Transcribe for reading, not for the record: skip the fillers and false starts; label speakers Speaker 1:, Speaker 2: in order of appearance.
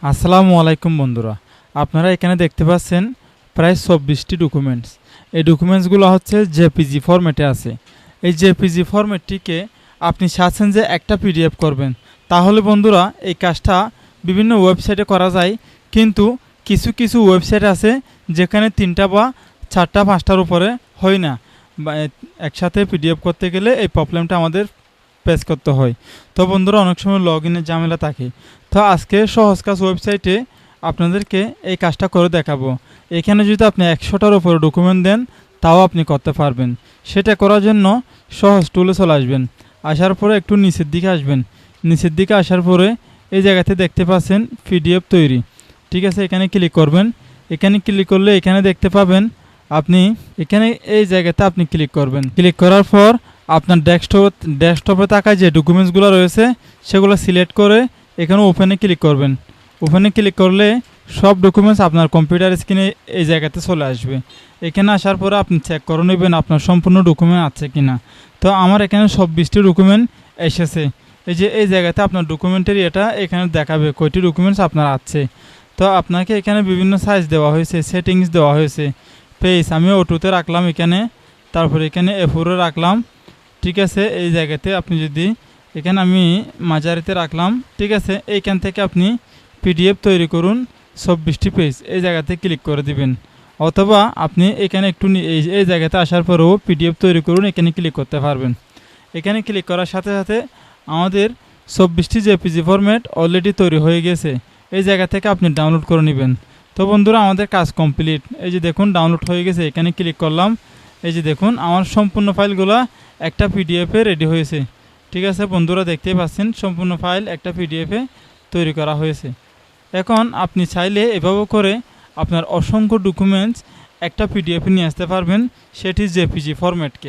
Speaker 1: আসসালামু আলাইকুম বন্ধুরা, আপনারা এখানে দেখতে পাচ্ছেন প্রায় ২৪টি ডকুমেন্টস। এই ডকুমেন্টসগুলো হচ্ছে জেপিজি ফরম্যাটে আছে। এই জেপিজি ফরম্যাটটিকে আপনি চাচ্ছেন যে একটা পিডিএফ করবেন, তাহলে বন্ধুরা এই কাজটা বিভিন্ন ওয়েবসাইটে করা যায়, কিন্তু কিছু কিছু ওয়েবসাইট আছে যেখানে ৩টা বা ৪টা ৫টার উপরে হয় না, বা একসাথে পিডিএফ করতে গেলে এই প্রবলেমটা আমাদের পেস করতে হয়। তো বন্ধুরা অনেক সময় লগ ইনের ঝামেলা থাকে। তো আজকে সহজ কাজ ওয়েবসাইটে আপনাদেরকে এই কাজটা করে দেখাবো। এখানে যদি আপনি ১০০টার উপরে ডকুমেন্ট দেন তাও আপনি করতে পারবেন। সেটা করার জন্য সহজ টুলে চলে আসবেন। আসার পরে একটু নিচের দিকে আসবেন। নিচের দিকে আসার পরে এই জায়গাতে দেখতে পাচ্ছেন পিডিএফ তৈরি, ঠিক আছে, এখানে ক্লিক করবেন। এখানে ক্লিক করলে এখানে দেখতে পাবেন আপনি এখানে এই জায়গাতে আপনি ক্লিক করবেন। ক্লিক করার পর আপনার ডেস্কটপে থাকা যে ডকুমেন্টসগুলো রয়েছে সেগুলো সিলেক্ট করে এখানে ওপেনে ক্লিক করবেন। ওপেনে ক্লিক করলে সব ডকুমেন্টস আপনার কম্পিউটার স্ক্রিনে এই জায়গাতে চলে আসবে। এখানে আসার পরে আপনি চেক করে নেবেন আপনার সম্পূর্ণ ডকুমেন্ট আছে কি না। তো আমার এখানে ২৪টি ডকুমেন্ট এসেছে। এই জায়গাতে আপনার ডকুমেন্টের এটা এখানে দেখাবে কয়টি ডকুমেন্টস আপনার আছে। তো আপনাকে এখানে বিভিন্ন সাইজ দেওয়া হয়েছে, সেটিংস দেওয়া হয়েছে। পেজ আমি O2তে রাখলাম এখানে, তারপরে এখানে A4 রাখলাম, ঠিক আছে। এই জায়গাতে আপনি যদি এখানে আমি মাঝারিতে রাখলাম, ঠিক আছে। এইখান থেকে আপনি পিডিএফ তৈরি করুন ২৪টি পেজ, এই জায়গাতে ক্লিক করে দিবেন। অথবা আপনি এখানে একটু এই জায়গাতে আসার পরেও পিডিএফ তৈরি করুন, এখানে ক্লিক করতে পারবেন। এখানে ক্লিক করার সাথে সাথে আমাদের ২৪টি জেপিজি ফরম্যাট অলরেডি তৈরি হয়ে গেছে। এই জায়গা থেকে আপনি ডাউনলোড করে নেবেন। তো বন্ধুরা আমাদের কাজ কমপ্লিট। এই যে দেখুন ডাউনলোড হয়ে গেছে, এখানে ক্লিক করলাম। এই যে দেখুন আমার সম্পূর্ণ ফাইলগুলো একটা পিডিএফে রেডি হয়েছে, ঠিক আছে। বন্ধুরা দেখতেই পাচ্ছেন সম্পূর্ণ ফাইল একটা পিডিএফে তৈরি করা হয়েছে। এখন আপনি চাইলে এভাবে করে আপনার অসংখ্য ডকুমেন্টস একটা পিডিএফে নিয়ে আসতে পারবেন, সেটি জেপিজি ফরম্যাটকে।